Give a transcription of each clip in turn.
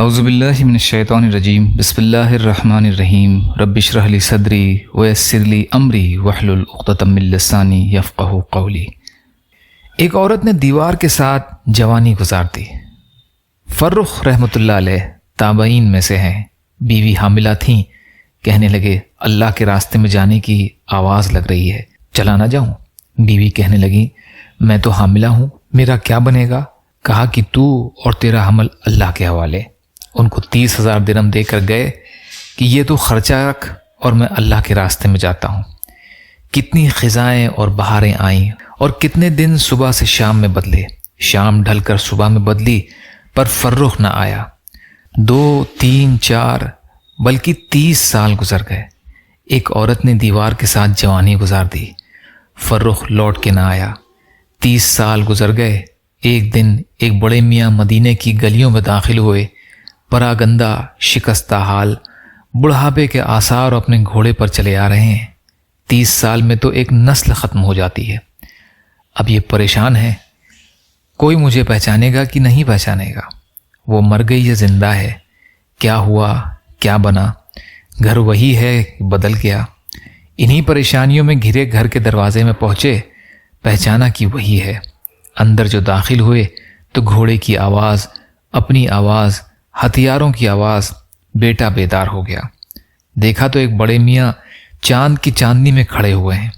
اعوذ باللہ من الشیطان الرجیم بسم اللہ الرحمن الرحیم رب اشرح لی صدری ویسر لی امری واحلل عقدۃ من لسانی یفقہوا قولی۔ ایک عورت نے دیوار کے ساتھ جوانی گزار دی۔ فرخ رحمۃ اللہ علیہ تابعین میں سے ہیں، بیوی حاملہ تھیں، کہنے لگے اللہ کے راستے میں جانے کی آواز لگ رہی ہے، چلا نہ جاؤں؟ بیوی کہنے لگی میں تو حاملہ ہوں، میرا کیا بنے گا؟ کہا کہ تو اور تیرا حمل اللہ کے حوالے۔ ان کو 30,000 درہم دے کر گئے کہ یہ تو خرچہ رکھ اور میں اللہ کے راستے میں جاتا ہوں۔ کتنی خزائیں اور بہاریں آئیں اور کتنے دن صبح سے شام میں بدلے، شام ڈھل کر صبح میں بدلی، پر فرخ نہ آیا۔ 2 3 4 بلکہ 30 سال گزر گئے۔ ایک عورت نے دیوار کے ساتھ جوانی گزار دی، فرخ لوٹ کے نہ آیا۔ 30 سال گزر گئے۔ ایک دن ایک بڑے میاں مدینے کی گلیوں میں داخل ہوئے، پراگندہ، شکستہ حال، بڑھاپے کے آثار اپنے گھوڑے پر چلے آ رہے ہیں۔ 30 سال میں تو ایک نسل ختم ہو جاتی ہے۔ اب یہ پریشان ہے، کوئی مجھے پہچانے گا کہ نہیں پہچانے گا؟ وہ مر گئی یا زندہ ہے؟ کیا ہوا، کیا بنا؟ گھر وہی ہے کہ بدل گیا؟ انہی پریشانیوں میں گھرے گھر کے دروازے میں پہنچے، پہچانا کہ وہی ہے۔ اندر جو داخل ہوئے تو گھوڑے کی آواز، اپنی آواز، ہتھیاروں کی آواز، بیٹا بیدار ہو گیا۔ دیکھا تو ایک بڑے میاں چاند کی چاندنی میں کھڑے ہوئے ہیں،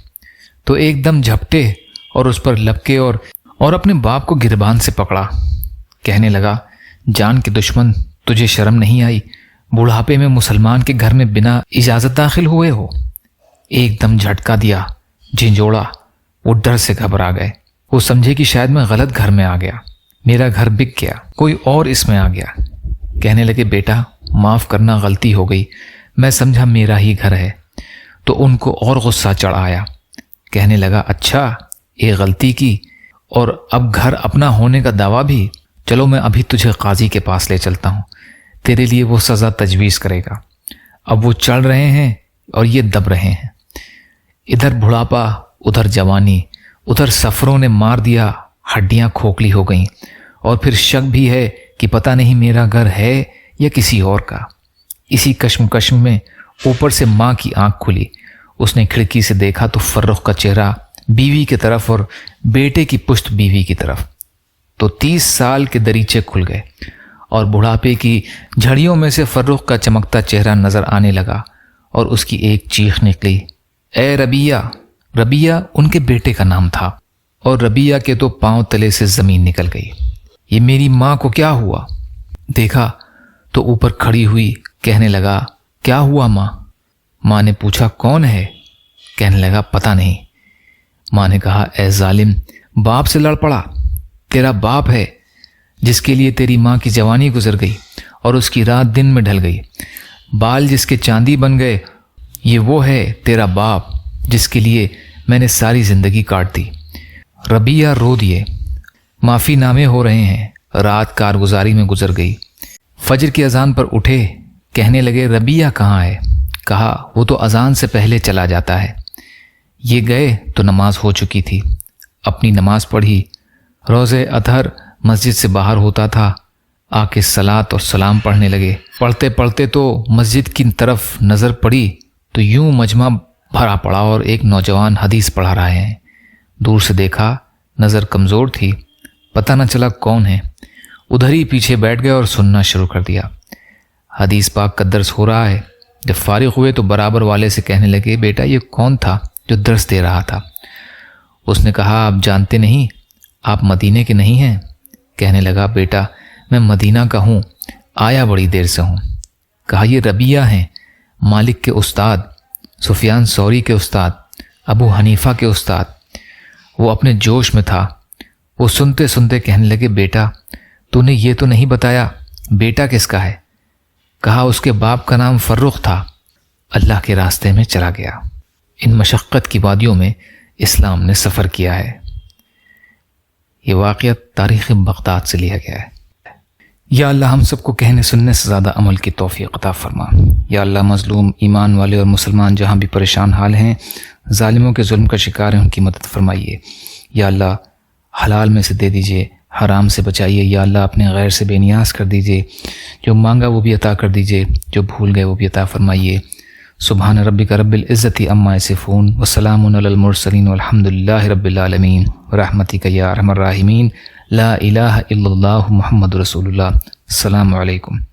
تو ایک دم جھپٹے اور اس پر لپکے اور اپنے باپ کو گربان سے پکڑا۔ کہنے لگا جان کے دشمن، تجھے شرم نہیں آئی؟ بڑھاپے میں مسلمان کے گھر میں بنا اجازت داخل ہوئے ہو؟ ایک دم جھٹکا دیا، جھنجھوڑا۔ وہ ڈر سے گھبرا گئے۔ وہ سمجھے کہ شاید میں غلط گھر میں آ گیا، میرا گھر بک گیا، کوئی اور اس میں آ گیا۔ کہنے لگے بیٹا معاف کرنا، غلطی ہو گئی، میں سمجھا میرا ہی گھر ہے۔ تو ان کو اور غصہ چڑھ آیا۔ کہنے لگا اچھا ایک غلطی کی اور اب گھر اپنا ہونے کا دعویٰ بھی؟ چلو میں ابھی تجھے قاضی کے پاس لے چلتا ہوں، تیرے لیے وہ سزا تجویز کرے گا۔ اب وہ چڑھ رہے ہیں اور یہ دب رہے ہیں، ادھر بڑھاپا، ادھر جوانی، ادھر سفروں نے مار دیا، ہڈیاں کھوکھلی ہو گئیں، اور پھر شک بھی ہے کہ پتہ نہیں میرا گھر ہے یا کسی اور کا۔ اسی کشمکش میں اوپر سے ماں کی آنکھ کھلی۔ اس نے کھڑکی سے دیکھا تو فرخ کا چہرہ بیوی کی طرف اور بیٹے کی پشت بیوی کی طرف۔ تو 30 سال کے دریچے کھل گئے اور بڑھاپے کی جھڑیوں میں سے فرخ کا چمکتا چہرہ نظر آنے لگا، اور اس کی ایک چیخ نکلی، اے ربیہ! ربیہ ان کے بیٹے کا نام تھا، اور ربیہ کے تو پاؤں تلے سے زمین نکل گئی۔ یہ میری ماں کو کیا ہوا؟ دیکھا تو اوپر کھڑی ہوئی، کہنے لگا کیا ہوا ماں؟ ماں نے پوچھا کون ہے؟ کہنے لگا پتہ نہیں۔ ماں نے کہا اے ظالم، باپ سے لڑ پڑا؟ تیرا باپ ہے جس کے لیے تیری ماں کی جوانی گزر گئی اور اس کی رات دن میں ڈھل گئی، بال جس کے چاندی بن گئے، یہ وہ ہے تیرا باپ جس کے لیے میں نے ساری زندگی کاٹ دی۔ ربیہ رو دیے، معافی نامے ہو رہے ہیں، رات کارگزاری میں گزر گئی۔ فجر کی اذان پر اٹھے، کہنے لگے ربیہ کہاں ہے؟ کہا وہ تو اذان سے پہلے چلا جاتا ہے۔ یہ گئے تو نماز ہو چکی تھی، اپنی نماز پڑھی۔ روز اطہر مسجد سے باہر ہوتا تھا، آ کے صلاۃ اور سلام پڑھنے لگے۔ پڑھتے پڑھتے تو مسجد کی طرف نظر پڑی تو یوں مجمع بھرا پڑا اور ایک نوجوان حدیث پڑھا رہے ہیں۔ دور سے دیکھا، نظر کمزور تھی، پتہ نہ چلا کون ہے۔ ادھر ہی پیچھے بیٹھ گئے اور سننا شروع کر دیا۔ حدیث پاک کا درس ہو رہا ہے۔ جب فارغ ہوئے تو برابر والے سے کہنے لگے بیٹا یہ کون تھا جو درس دے رہا تھا؟ اس نے کہا آپ جانتے نہیں، آپ مدینے کے نہیں ہیں؟ کہنے لگا بیٹا میں مدینہ کا ہوں، آیا بڑی دیر سے ہوں۔ کہا یہ ربیہ ہیں، مالک کے استاد، سفیان ثوری کے استاد، ابو حنیفہ کے استاد۔ وہ اپنے جوش میں تھا۔ وہ سنتے سنتے کہنے لگے بیٹا تو نے یہ تو نہیں بتایا بیٹا کس کا ہے؟ کہا اس کے باپ کا نام فرخ تھا، اللہ کے راستے میں چلا گیا۔ ان مشقت کی وادیوں میں اسلام نے سفر کیا ہے۔ یہ واقعہ تاریخ بغداد سے لیا گیا ہے۔ یا اللہ ہم سب کو کہنے سننے سے زیادہ عمل کی توفیق عطا فرما۔ یا اللہ مظلوم ایمان والے اور مسلمان جہاں بھی پریشان حال ہیں، ظالموں کے ظلم کا شکار ہیں، ان کی مدد فرمائیے۔ یا اللہ حلال میں سے دے دیجئے، حرام سے بچائیے یا اللہ، اپنے غیر سے بے نیاز کر دیجیے، جو مانگا وہ بھی عطا کر دیجیے، جو بھول گئے وہ بھی عطا فرمائیے۔ سبحان ربک رب العزت عما یصفون وسلام علی المرسلین والحمد للہ رب العالمین برحمتک یا ارحم الراحمین لا الہ الا اللہ محمد رسول اللہ۔ السلام علیکم۔